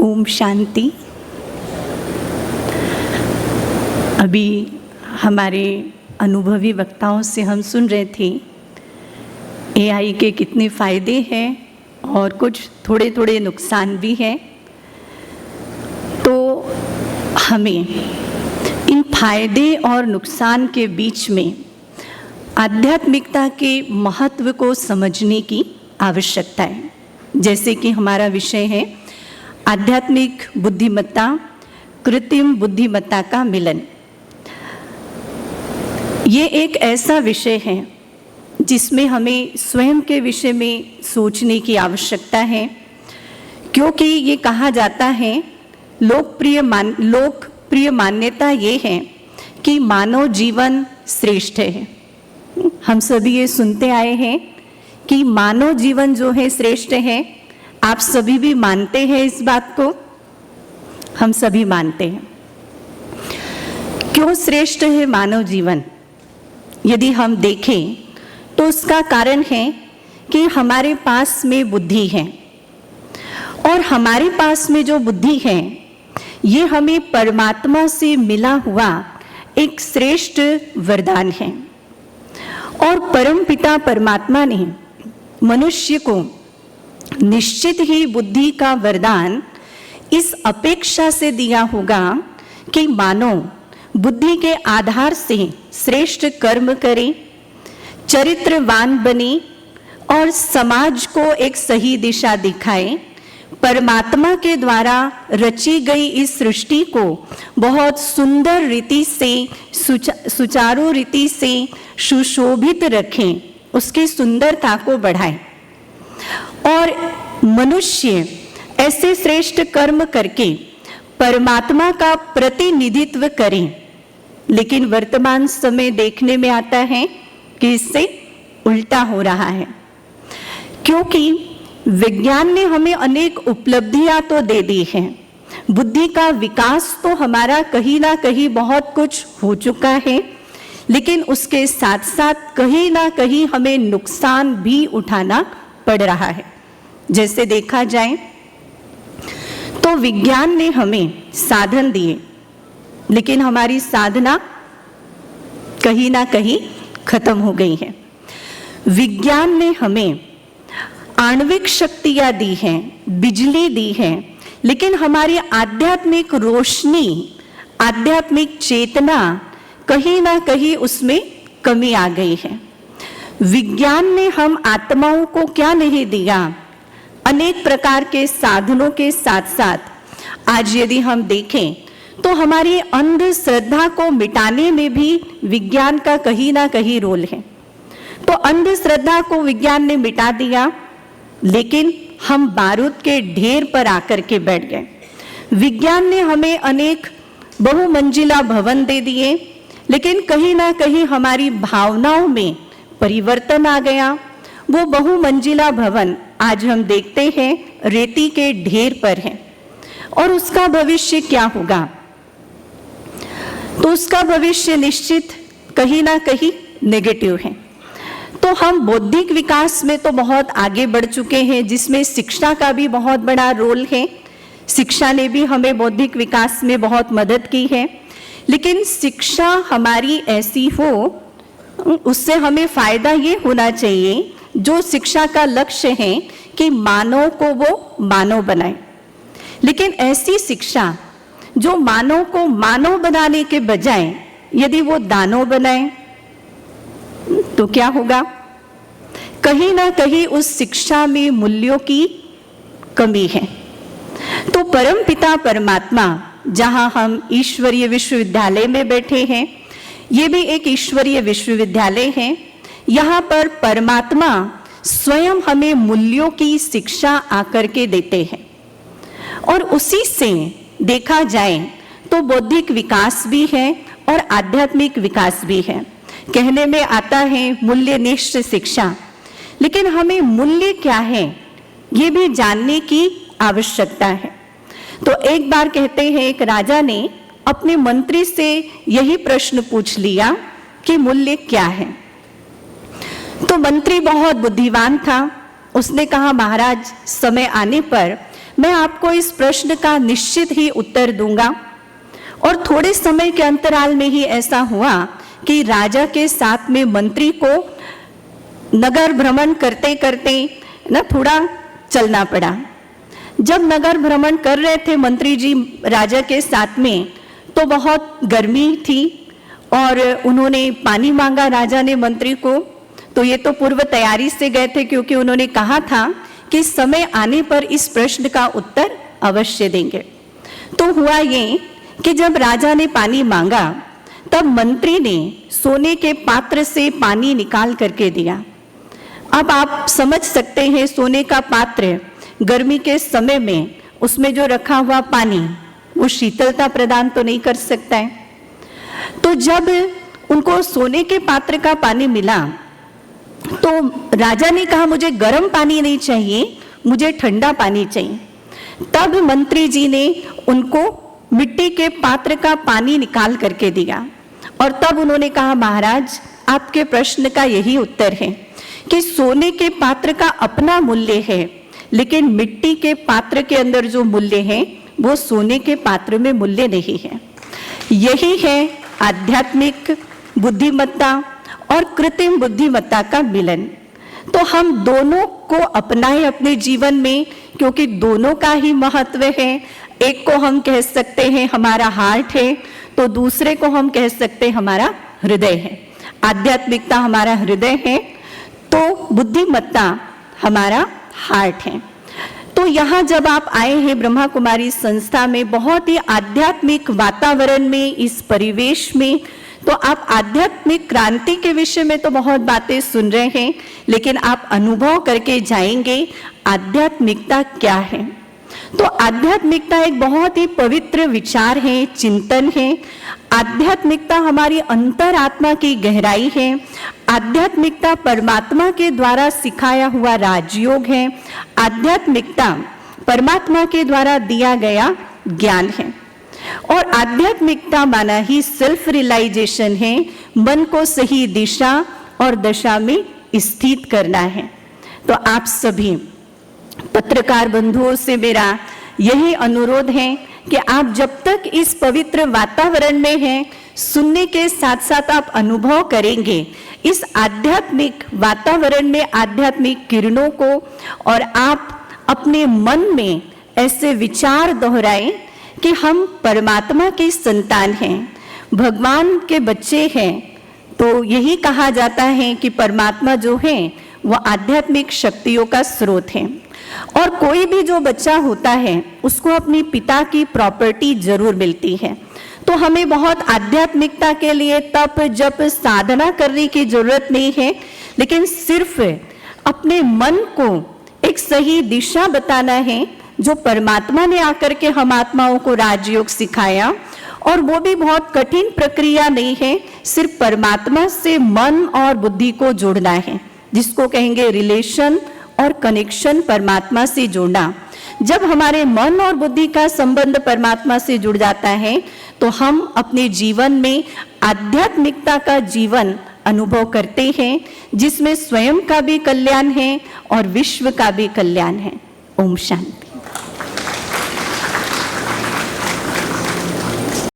ओम शांति। अभी हमारे अनुभवी वक्ताओं से हम सुन रहे थे एआई के कितने फ़ायदे हैं और कुछ थोड़े थोड़े नुकसान भी हैं। तो हमें इन फायदे और नुकसान के बीच में आध्यात्मिकता के महत्व को समझने की आवश्यकता है। जैसे कि हमारा विषय है आध्यात्मिक बुद्धिमत्ता कृत्रिम बुद्धिमत्ता का मिलन। ये एक ऐसा विषय है जिसमें हमें स्वयं के विषय में सोचने की आवश्यकता है, क्योंकि ये कहा जाता है लोकप्रिय मान्यता ये है कि मानव जीवन श्रेष्ठ है। हम सभी ये सुनते आए हैं कि मानव जीवन जो है श्रेष्ठ है। आप सभी भी मानते हैं इस बात को? हम सभी मानते हैं। क्यों श्रेष्ठ है मानव जीवन? यदि हम देखें तो उसका कारण है कि हमारे पास में बुद्धि है, और हमारे पास में जो बुद्धि है ये हमें परमात्मा से मिला हुआ एक श्रेष्ठ वरदान है। और परमपिता परमात्मा ने मनुष्य को निश्चित ही बुद्धि का वरदान इस अपेक्षा से दिया होगा कि मानव बुद्धि के आधार से श्रेष्ठ कर्म करे, चरित्रवान बने और समाज को एक सही दिशा दिखाए, परमात्मा के द्वारा रची गई इस सृष्टि को बहुत सुंदर रीति से सुचारू रीति से सुशोभित रखें, उसकी सुंदरता को बढ़ाएं। और मनुष्य ऐसे श्रेष्ठ कर्म करके परमात्मा का प्रतिनिधित्व करें। लेकिन वर्तमान समय देखने में आता है कि इससे उल्टा हो रहा है, क्योंकि विज्ञान ने हमें अनेक उपलब्धियां तो दे दी हैं। बुद्धि का विकास तो हमारा कहीं ना कहीं बहुत कुछ हो चुका है, लेकिन उसके साथ साथ कहीं ना कहीं हमें नुकसान भी उठाना पड़ रहा है। जैसे देखा जाए तो विज्ञान ने हमें साधन दिए, लेकिन हमारी साधना कहीं ना कहीं खत्म हो गई है। विज्ञान ने हमें आणविक शक्तियां दी हैं, बिजली दी है, लेकिन हमारी आध्यात्मिक रोशनी, आध्यात्मिक चेतना कहीं ना कहीं उसमें कमी आ गई है। विज्ञान ने हम आत्माओं को क्या नहीं दिया? अनेक प्रकार के साधनों के साथ साथ आज यदि हम देखें तो हमारी अंधश्रद्धा को मिटाने में भी विज्ञान का कहीं ना कहीं रोल है। तो अंधश्रद्धा को विज्ञान ने मिटा दिया, लेकिन हम बारूद के ढेर पर आकर के बैठ गए। विज्ञान ने हमें अनेक बहुमंजिला भवन दे दिए, लेकिन कहीं ना कहीं हमारी भावनाओं में परिवर्तन आ गया। वो बहुमंजिला भवन आज हम देखते हैं रेती के ढेर पर है, और उसका भविष्य क्या होगा? तो उसका भविष्य निश्चित कहीं ना कहीं नेगेटिव है। तो हम बौद्धिक विकास में तो बहुत आगे बढ़ चुके हैं, जिसमें शिक्षा का भी बहुत बड़ा रोल है। शिक्षा ने भी हमें बौद्धिक विकास में बहुत मदद की है, लेकिन शिक्षा हमारी ऐसी हो, उससे हमें फायदा ये होना चाहिए, जो शिक्षा का लक्ष्य है कि मानव को वो मानव बनाए। लेकिन ऐसी शिक्षा जो मानव को मानव बनाने के बजाय यदि वो दानव बनाए तो क्या होगा? कहीं ना कहीं उस शिक्षा में मूल्यों की कमी है। तो परमपिता परमात्मा, जहां हम ईश्वरीय विश्वविद्यालय में बैठे हैं, ये भी एक ईश्वरीय विश्वविद्यालय है। यहाँ पर परमात्मा स्वयं हमें मूल्यों की शिक्षा आकर के देते हैं, और उसी से देखा जाए तो बौद्धिक विकास भी है और आध्यात्मिक विकास भी है। कहने में आता है मूल्यनिष्ठ शिक्षा, लेकिन हमें मूल्य क्या है ये भी जानने की आवश्यकता है। तो एक बार कहते हैं एक राजा ने अपने मंत्री से यही प्रश्न पूछ लिया कि मूल्य क्या है। तो मंत्री बहुत बुद्धिमान था, उसने कहा महाराज समय आने पर मैं आपको इस प्रश्न का निश्चित ही उत्तर दूंगा। और थोड़े समय के अंतराल में ही ऐसा हुआ कि राजा के साथ में मंत्री को नगर भ्रमण करते करते ना थोड़ा चलना पड़ा। जब नगर भ्रमण कर रहे थे मंत्री जी राजा के साथ में, तो बहुत गर्मी थी और उन्होंने पानी मांगा राजा ने मंत्री को। तो ये तो पूर्व तैयारी से गए थे, क्योंकि उन्होंने कहा था कि समय आने पर इस प्रश्न का उत्तर अवश्य देंगे। तो हुआ ये कि जब राजा ने पानी मांगा, तब मंत्री ने सोने के पात्र से पानी निकाल करके दिया। अब आप समझ सकते हैं, सोने का पात्र गर्मी के समय में उसमें जो रखा हुआ पानी वो शीतलता प्रदान तो नहीं कर सकता है। तो जब उनको सोने के पात्र का पानी मिला, तो राजा ने कहा मुझे गर्म पानी नहीं चाहिए, मुझे ठंडा पानी चाहिए। तब मंत्री जी ने उनको मिट्टी के पात्र का पानी निकाल करके दिया और तब उन्होंने कहा, महाराज आपके प्रश्न का यही उत्तर है कि सोने के पात्र का अपना मूल्य है, लेकिन मिट्टी के पात्र के अंदर जो मूल्य है वो सोने के पात्र में मूल्य नहीं है। यही है आध्यात्मिक बुद्धिमत्ता और कृत्रिम बुद्धिमत्ता का मिलन। तो हम दोनों को अपनाएं अपने जीवन में, क्योंकि दोनों का ही महत्व है। एक को हम कह सकते हैं हमारा हार्ट है, तो दूसरे को हम कह सकते हैं हमारा हृदय है। आध्यात्मिकता हमारा हृदय है, तो बुद्धिमत्ता हमारा हार्ट है। तो यहाँ जब आप आए हैं ब्रह्मा कुमारी संस्था में, बहुत ही आध्यात्मिक वातावरण में, इस परिवेश में, तो आप आध्यात्मिक क्रांति के विषय में तो बहुत बातें सुन रहे हैं, लेकिन आप अनुभव करके जाएंगे आध्यात्मिकता क्या है। तो आध्यात्मिकता एक बहुत ही पवित्र विचार है, चिंतन है। आध्यात्मिकता हमारी अंतरात्मा की गहराई है। आध्यात्मिकता परमात्मा के द्वारा सिखाया हुआ राजयोग है। आध्यात्मिकता परमात्मा के द्वारा दिया गया ज्ञान है। और आध्यात्मिकता माना ही सेल्फ रियलाइजेशन है, मन को सही दिशा और दशा में स्थित करना है। तो आप सभी पत्रकार बंधुओं से मेरा यही अनुरोध है कि आप जब तक इस पवित्र वातावरण में हैं, सुनने के साथ साथ आप अनुभव करेंगे इस आध्यात्मिक वातावरण में आध्यात्मिक किरणों को, और आप अपने मन में ऐसे विचार दोहराएं कि हम परमात्मा के संतान हैं, भगवान के बच्चे हैं। तो यही कहा जाता है कि परमात्मा जो है वो आध्यात्मिक शक्तियों का स्रोत है। और कोई भी जो बच्चा होता है उसको अपनी पिता की प्रॉपर्टी जरूर मिलती है। तो हमें बहुत आध्यात्मिकता के लिए तप जप साधना करने की जरूरत नहीं है, लेकिन सिर्फ अपने मन को एक सही दिशा बताना है, जो परमात्मा ने आकर के हम आत्माओं को राजयोग सिखाया। और वो भी बहुत कठिन प्रक्रिया नहीं है, सिर्फ परमात्मा से मन और बुद्धि को जोड़ना है, जिसको कहेंगे रिलेशन और कनेक्शन परमात्मा से जोड़ना। जब हमारे मन और बुद्धि का संबंध परमात्मा से जुड़ जाता है, तो हम अपने जीवन में आध्यात्मिकता का जीवन अनुभव करते हैं, जिसमें स्वयं का भी कल्याण है और विश्व का भी कल्याण है। ओम शांति।